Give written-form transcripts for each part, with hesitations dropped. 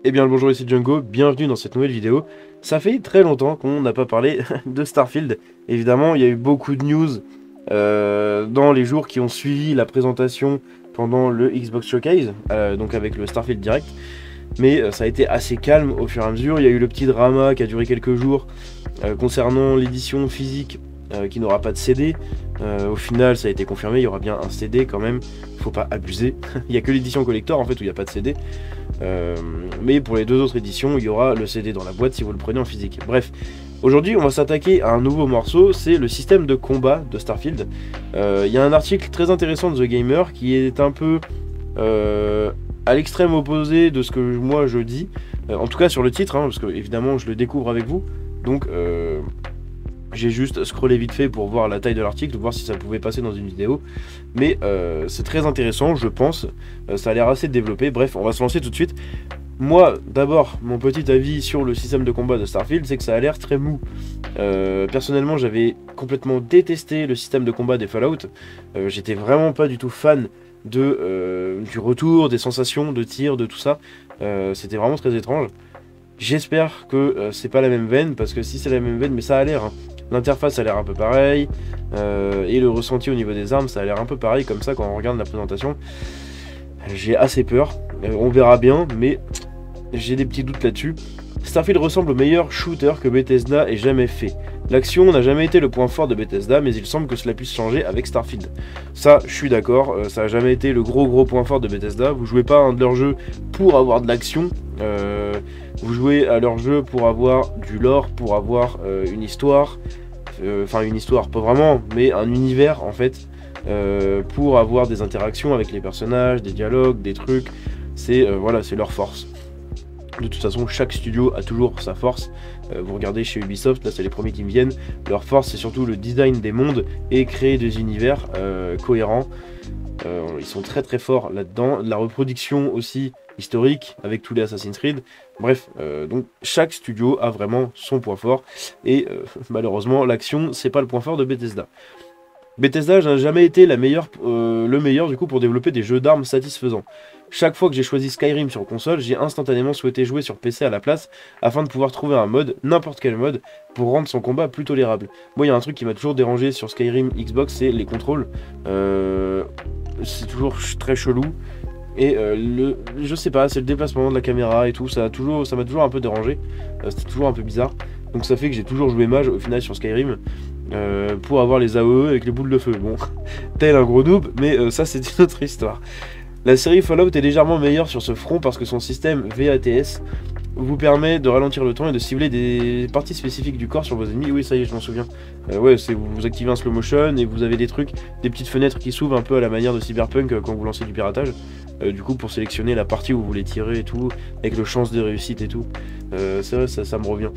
Eh bien le bonjour, ici Django, bienvenue dans cette nouvelle vidéo. Ça fait très longtemps qu'on n'a pas parlé de Starfield. Évidemment, il y a eu beaucoup de news dans les jours qui ont suivi la présentation pendant le Xbox Showcase, donc avec le Starfield Direct. Mais ça a été assez calme au fur et à mesure. Il y a eu le petit drama qui a duré quelques jours concernant l'édition physique qui n'aura pas de CD. Au final, ça a été confirmé, il y aura bien un CD quand même. Faut pas abuser. Il n'y a que l'édition collector en fait où il n'y a pas de CD. Mais pour les deux autres éditions, il y aura le CD dans la boîte si vous le prenez en physique. Bref, aujourd'hui on va s'attaquer à un nouveau morceau, c'est le système de combat de Starfield. Il y a un article très intéressant de The Gamer qui est un peu à l'extrême opposé de ce que moi je dis, en tout cas sur le titre, hein, parce que évidemment je le découvre avec vous, donc j'ai juste scrollé vite fait pour voir la taille de l'article, voir si ça pouvait passer dans une vidéo. Mais c'est très intéressant, je pense. Ça a l'air assez développé. Bref, on va se lancer tout de suite. Moi, d'abord, mon petit avis sur le système de combat de Starfield, c'est que ça a l'air très mou. Personnellement, j'avais complètement détesté le système de combat des Fallout. J'étais vraiment pas du tout fan du retour, des sensations de tir, de tout ça. C'était vraiment très étrange. J'espère que c'est pas la même veine, parce que si c'est la même veine, mais ça a l'air, hein. L'interface a l'air un peu pareil, et le ressenti au niveau des armes, ça a l'air un peu pareil, comme ça quand on regarde la présentation. J'ai assez peur, on verra bien, mais j'ai des petits doutes là-dessus. Starfield ressemble au meilleur shooter que Bethesda ait jamais fait. L'action n'a jamais été le point fort de Bethesda, mais il semble que cela puisse changer avec Starfield. Ça, je suis d'accord, ça n'a jamais été le gros point fort de Bethesda. Vous jouez pas à un de leurs jeux pour avoir de l'action, vous jouez à leur jeu pour avoir du lore, pour avoir une histoire, enfin une histoire, pas vraiment, mais un univers en fait, pour avoir des interactions avec les personnages, des dialogues, des trucs. C'est voilà, c'est leur force. De toute façon, chaque studio a toujours sa force. Vous regardez chez Ubisoft, là c'est les premiers qui me viennent. Leur force, c'est surtout le design des mondes et créer des univers cohérents. Ils sont très forts là-dedans. La reproduction aussi historique avec tous les Assassin's Creed. Bref, donc chaque studio a vraiment son point fort. Et malheureusement, l'action, c'est pas le point fort de Bethesda. Bethesda n'a jamais été le meilleur du coup pour développer des jeux d'armes satisfaisants. Chaque fois que j'ai choisi Skyrim sur console, j'ai instantanément souhaité jouer sur PC à la place afin de pouvoir trouver un mode, n'importe quel mode, pour rendre son combat plus tolérable. Moi, il y a un truc qui m'a toujours dérangé sur Skyrim Xbox, c'est les contrôles. C'est toujours très chelou. Et je sais pas, c'est le déplacement de la caméra et tout, ça m'a toujours un peu dérangé. C'était toujours un peu bizarre. Donc ça fait que j'ai toujours joué mage au final sur Skyrim. Pour avoir les AOE avec les boules de feu. Bon, tel un gros noob, mais ça c'est une autre histoire. La série Fallout est légèrement meilleure sur ce front parce que son système VATS vous permet de ralentir le temps et de cibler des parties spécifiques du corps sur vos ennemis. Oui, ça y est, je m'en souviens. Ouais, c'est vous activez un slow motion et vous avez des trucs, des petites fenêtres qui s'ouvrent un peu à la manière de Cyberpunk quand vous lancez du piratage. Du coup, pour sélectionner la partie où vous voulez tirer et tout, avec le chance de réussite et tout. C'est vrai, ça me revient.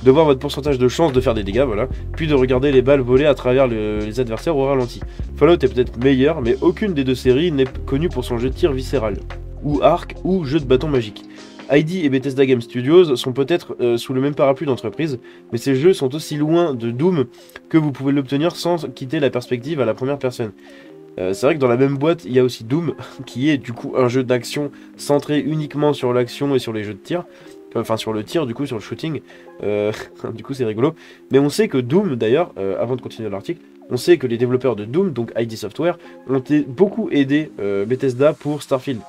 De voir votre pourcentage de chance de faire des dégâts, voilà, puis de regarder les balles voler à travers les adversaires au ralenti. Fallout est peut-être meilleur, mais aucune des deux séries n'est connue pour son jeu de tir viscéral, ou arc, ou jeu de bâton magique. ID et Bethesda Game Studios sont peut-être sous le même parapluie d'entreprise, mais ces jeux sont aussi loin de Doom que vous pouvez l'obtenir sans quitter la perspective à la première personne. C'est vrai que dans la même boîte, il y a aussi Doom, qui est du coup un jeu d'action centré uniquement sur l'action et sur les jeux de tir. Enfin sur le tir, du coup sur le shooting, du coup c'est rigolo. Mais on sait que Doom d'ailleurs, avant de continuer l'article, on sait que les développeurs de Doom, donc ID Software, ont beaucoup aidé Bethesda pour Starfield.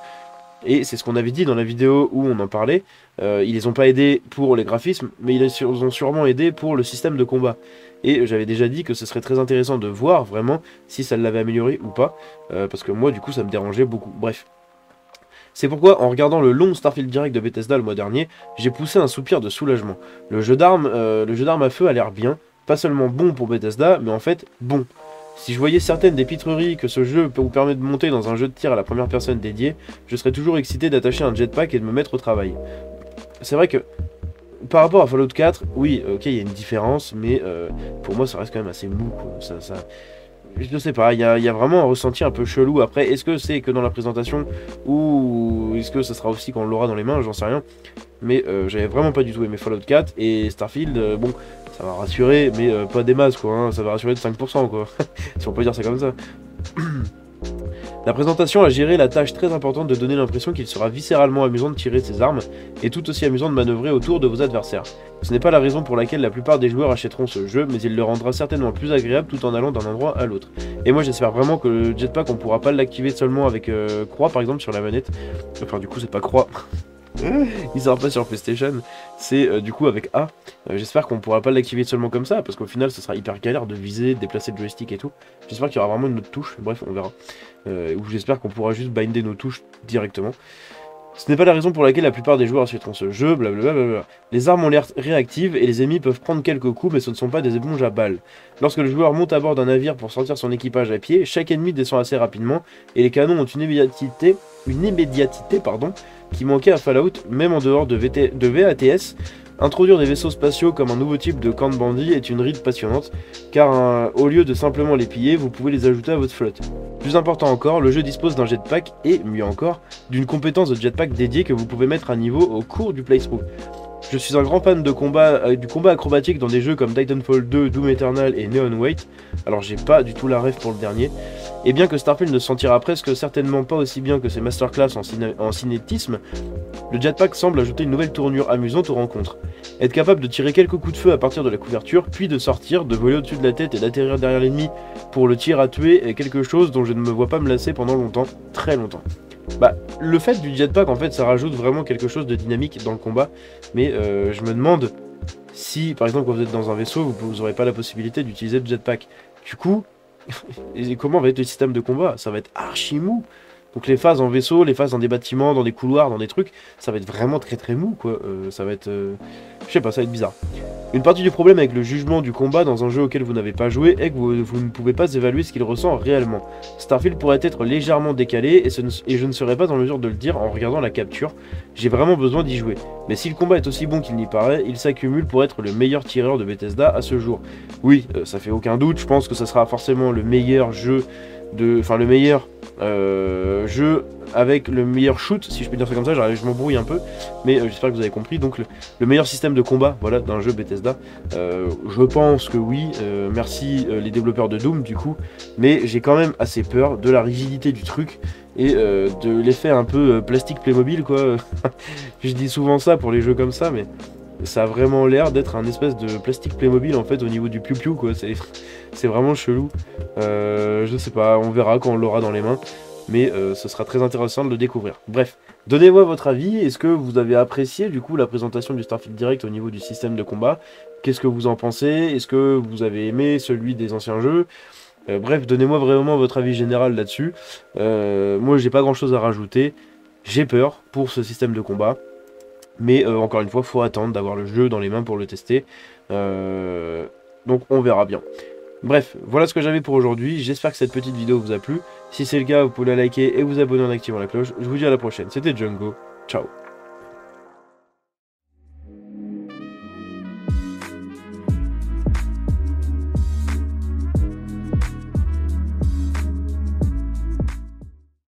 Et c'est ce qu'on avait dit dans la vidéo où on en parlait, ils les ont pas aidés pour les graphismes, mais ils les ont sûrement aidés pour le système de combat. Et j'avais déjà dit que ce serait très intéressant de voir vraiment si ça l'avait amélioré ou pas, parce que moi du coup ça me dérangeait beaucoup. Bref. C'est pourquoi, en regardant le long Starfield Direct de Bethesda le mois dernier, j'ai poussé un soupir de soulagement. Le jeu d'armes à feu a l'air bien, pas seulement bon pour Bethesda, mais en fait bon. Si je voyais certaines des pitreries que ce jeu peut vous permettre de monter dans un jeu de tir à la première personne dédié, je serais toujours excité d'attacher un jetpack et de me mettre au travail. C'est vrai que, par rapport à Fallout 4, oui, ok, il y a une différence, mais pour moi ça reste quand même assez mou, quoi. Je sais pas, il y a vraiment un ressenti un peu chelou. Après, est-ce que c'est que dans la présentation ou est-ce que ça sera aussi quand on l'aura dans les mains, j'en sais rien. Mais j'avais vraiment pas du tout aimé Fallout 4 et Starfield, bon, ça va rassurer, mais pas des masses quoi, hein, ça va rassurer de 5% quoi, si on peut dire ça comme ça. La présentation a géré la tâche très importante de donner l'impression qu'il sera viscéralement amusant de tirer ses armes, et tout aussi amusant de manœuvrer autour de vos adversaires. Ce n'est pas la raison pour laquelle la plupart des joueurs achèteront ce jeu, mais il le rendra certainement plus agréable tout en allant d'un endroit à l'autre. Et moi j'espère vraiment que le jetpack on pourra pas l'activer seulement avec croix par exemple sur la manette. Enfin du coup c'est pas croix. Il sera pas sur PlayStation, c'est du coup avec A. J'espère qu'on pourra pas l'activer seulement comme ça, parce qu'au final ce sera hyper galère de viser, de déplacer le joystick et tout. J'espère qu'il y aura vraiment une autre touche, bref on verra. Ou j'espère qu'on pourra juste binder nos touches directement. Ce n'est pas la raison pour laquelle la plupart des joueurs achèteront ce jeu, blablabla. Les armes ont l'air réactives et les ennemis peuvent prendre quelques coups, mais ce ne sont pas des éponges à balles. Lorsque le joueur monte à bord d'un navire pour sortir son équipage à pied, chaque ennemi descend assez rapidement, et les canons ont une immédiatité qui manquait à Fallout, même en dehors de VATS. Introduire des vaisseaux spatiaux comme un nouveau type de camp de bandits est une ride passionnante, car au lieu de simplement les piller, vous pouvez les ajouter à votre flotte. Plus important encore, le jeu dispose d'un jetpack et, mieux encore, d'une compétence de jetpack dédiée que vous pouvez mettre à niveau au cours du playthrough. Je suis un grand fan de du combat acrobatique dans des jeux comme Titanfall 2, Doom Eternal et Neon White, alors j'ai pas du tout la ref pour le dernier, et bien que Starfield ne se sentira presque certainement pas aussi bien que ses masterclass en cinétisme, le jetpack semble ajouter une nouvelle tournure amusante aux rencontres. Être capable de tirer quelques coups de feu à partir de la couverture, puis de sortir, de voler au-dessus de la tête et d'atterrir derrière l'ennemi pour le tir à tuer est quelque chose dont je ne me vois pas me lasser pendant longtemps, très longtemps. Bah, le fait du jetpack en fait ça rajoute vraiment quelque chose de dynamique dans le combat, mais je me demande si par exemple quand vous êtes dans un vaisseau vous n'aurez pas la possibilité d'utiliser le jetpack. Du coup, comment va être le système de combat? Ça va être archi mou. Donc les phases en vaisseau, les phases dans des bâtiments, dans des couloirs, dans des trucs, ça va être vraiment très très mou quoi. Ça va être... je sais pas, ça va être bizarre. Une partie du problème avec le jugement du combat dans un jeu auquel vous n'avez pas joué est que vous ne pouvez pas évaluer ce qu'il ressent réellement. Starfield pourrait être légèrement décalé et je ne serais pas en mesure de le dire en regardant la capture. J'ai vraiment besoin d'y jouer. Mais si le combat est aussi bon qu'il n'y paraît, il s'accumule pour être le meilleur tireur de Bethesda à ce jour. Oui, ça fait aucun doute, je pense que ça sera forcément le meilleur jeu le meilleur jeu avec le meilleur shoot, si je peux dire ça comme ça, je m'embrouille un peu, mais j'espère que vous avez compris. Donc le meilleur système de combat, voilà, d'un jeu Bethesda, je pense que oui, merci les développeurs de Doom du coup, mais j'ai quand même assez peur de la rigidité du truc et de l'effet un peu plastique Playmobil quoi. Je dis souvent ça pour les jeux comme ça, mais ça a vraiment l'air d'être un espèce de plastique Playmobil en fait au niveau du piou-piou quoi, c'est vraiment chelou. Je sais pas, on verra quand on l'aura dans les mains, mais ce sera très intéressant de le découvrir. Bref, donnez-moi votre avis, est-ce que vous avez apprécié du coup la présentation du Starfield Direct au niveau du système de combat? Qu'est-ce que vous en pensez? Est-ce que vous avez aimé celui des anciens jeux? Bref, donnez-moi vraiment votre avis général là-dessus. Moi j'ai pas grand chose à rajouter, j'ai peur pour ce système de combat. Mais encore une fois, faut attendre d'avoir le jeu dans les mains pour le tester. Donc on verra bien. Bref, voilà ce que j'avais pour aujourd'hui. J'espère que cette petite vidéo vous a plu. Si c'est le cas, vous pouvez la liker et vous abonner en activant la cloche. Je vous dis à la prochaine. C'était Django. Ciao.